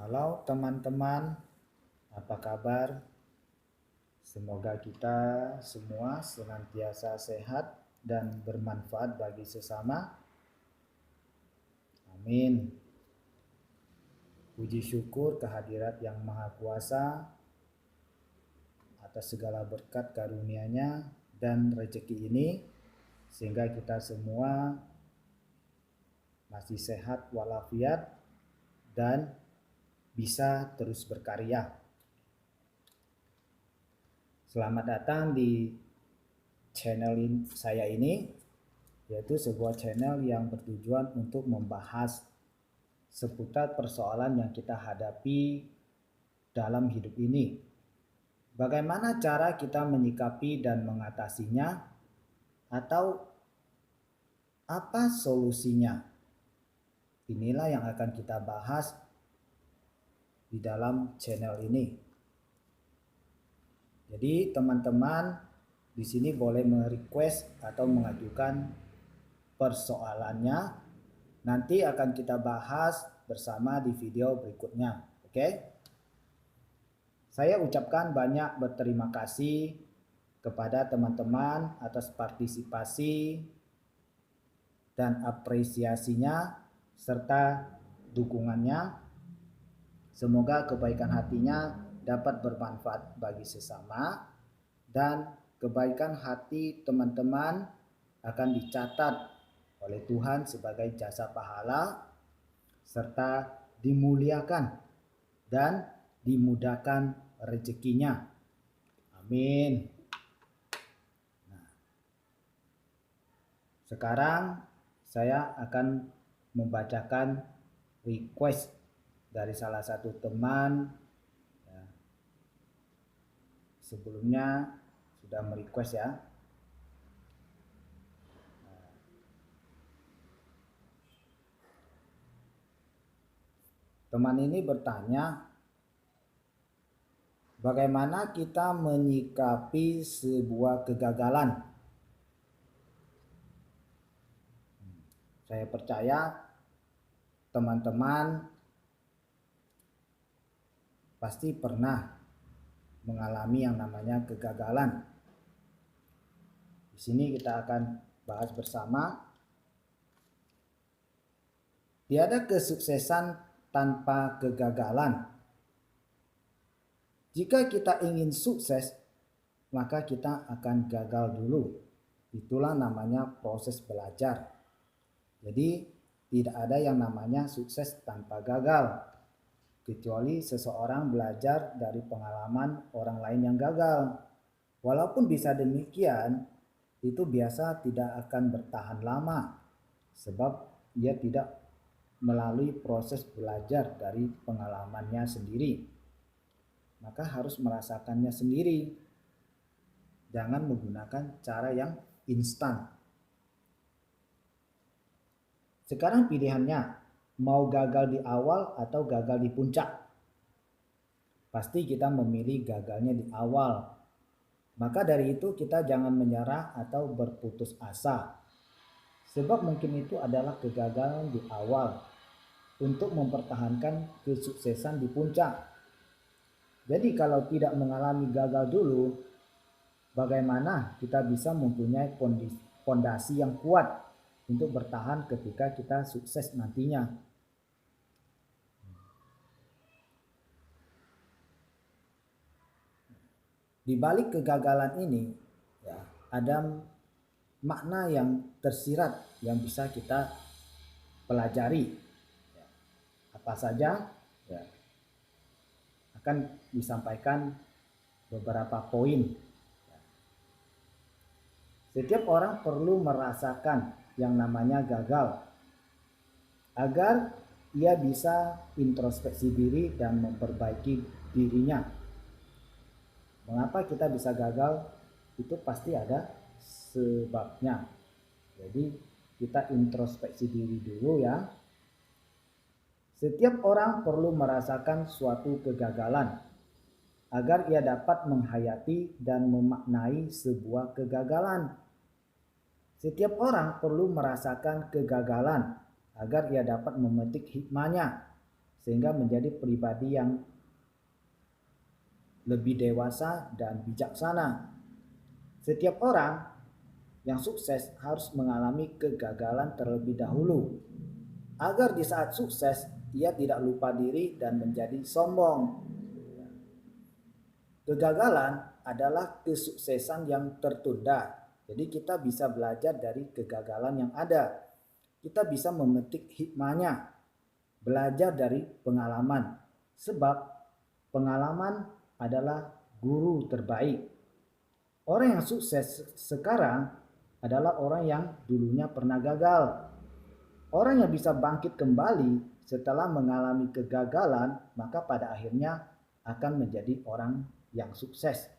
Halo teman-teman, apa kabar? Semoga kita semua senantiasa sehat dan bermanfaat bagi sesama. Amin. Puji syukur kehadirat Yang Maha Kuasa atas segala berkat karunia-Nya dan rezeki ini, sehingga kita semua masih sehat walafiat dan bisa terus berkarya. Selamat datang di channel saya ini, yaitu sebuah channel yang bertujuan untuk membahas seputar persoalan yang kita hadapi dalam hidup ini. Bagaimana cara kita menyikapi dan mengatasinya, atau apa solusinya? Inilah yang akan kita bahas di dalam channel ini. Jadi teman-teman di sini boleh merequest atau mengajukan persoalannya. Nanti akan kita bahas bersama di video berikutnya. Oke? Saya ucapkan banyak berterima kasih kepada teman-teman atas partisipasi dan apresiasinya serta dukungannya. Semoga kebaikan hatinya dapat bermanfaat bagi sesama, dan kebaikan hati teman-teman akan dicatat oleh Tuhan sebagai jasa pahala, serta dimuliakan dan dimudahkan rezekinya. Amin. Nah, sekarang saya akan membacakan request dari salah satu teman. Sebelumnya sudah merequest ya. Teman ini bertanya, bagaimana kita menyikapi sebuah kegagalan? Saya percaya teman-teman pasti pernah mengalami yang namanya kegagalan. Di sini kita akan bahas bersama. Tiada kesuksesan tanpa kegagalan. Jika kita ingin sukses, maka kita akan gagal dulu. Itulah namanya proses belajar. Jadi tidak ada yang namanya sukses tanpa gagal, kecuali seseorang belajar dari pengalaman orang lain yang gagal. Walaupun bisa demikian, itu biasa tidak akan bertahan lama, sebab ia tidak melalui proses belajar dari pengalamannya sendiri. Maka harus merasakannya sendiri. Jangan menggunakan cara yang instan. Sekarang pilihannya, mau gagal di awal atau gagal di puncak? Pasti kita memilih gagalnya di awal. Maka dari itu kita jangan menyerah atau berputus asa. Sebab mungkin itu adalah kegagalan di awal untuk mempertahankan kesuksesan di puncak. Jadi kalau tidak mengalami gagal dulu, bagaimana kita bisa mempunyai fondasi yang kuat untuk bertahan ketika kita sukses nantinya? Di balik kegagalan ini ya, ada makna yang tersirat yang bisa kita pelajari. Apa saja? Ya, akan disampaikan beberapa poin. Setiap orang perlu merasakan yang namanya gagal agar ia bisa introspeksi diri dan memperbaiki dirinya. Mengapa kita bisa gagal? Itu pasti ada sebabnya. Jadi kita introspeksi diri dulu ya. Setiap orang perlu merasakan suatu kegagalan agar ia dapat menghayati dan memaknai sebuah kegagalan. Setiap orang perlu merasakan kegagalan agar ia dapat memetik hikmahnya, sehingga menjadi pribadi yang lebih dewasa dan bijaksana. Setiap orang yang sukses harus mengalami kegagalan terlebih dahulu, agar di saat sukses ia tidak lupa diri dan menjadi sombong. Kegagalan adalah kesuksesan yang tertunda. Jadi kita bisa belajar dari kegagalan yang ada. Kita bisa memetik hikmahnya, belajar dari pengalaman. Sebab pengalaman adalah guru terbaik. Orang yang sukses sekarang adalah orang yang dulunya pernah gagal. Orang yang bisa bangkit kembali setelah mengalami kegagalan, maka pada akhirnya akan menjadi orang yang sukses.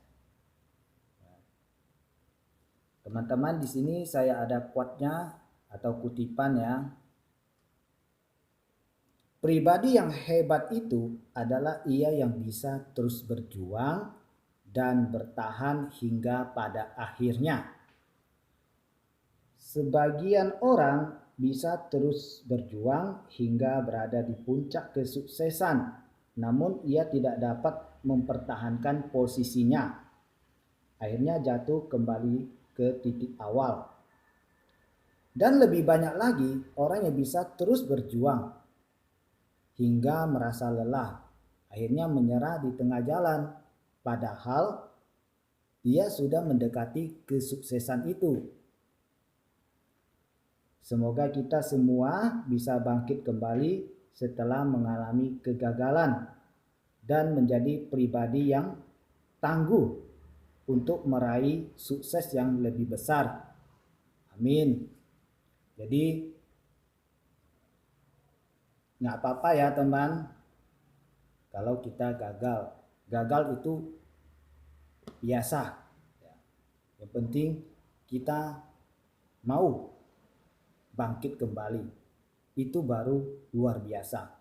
Teman-teman, di sini saya ada quote-nya atau kutipan ya. Pribadi yang hebat itu adalah ia yang bisa terus berjuang dan bertahan hingga pada akhirnya. Sebagian orang bisa terus berjuang hingga berada di puncak kesuksesan, namun ia tidak dapat mempertahankan posisinya. Akhirnya jatuh kembali ke titik awal. Dan lebih banyak lagi orang yang bisa terus berjuang hingga merasa lelah, akhirnya menyerah di tengah jalan, padahal dia sudah mendekati kesuksesan itu. Semoga kita semua bisa bangkit kembali setelah mengalami kegagalan dan menjadi pribadi yang tangguh untuk meraih sukses yang lebih besar. Amin. Jadi nggak apa-apa ya teman, kalau kita gagal. Gagal itu biasa. Yang penting kita mau bangkit kembali. Itu baru luar biasa.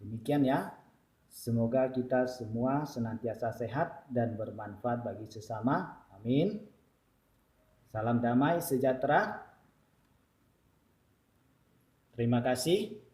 Demikian ya. Semoga kita semua senantiasa sehat dan bermanfaat bagi sesama. Amin. Salam damai sejahtera. Terima kasih.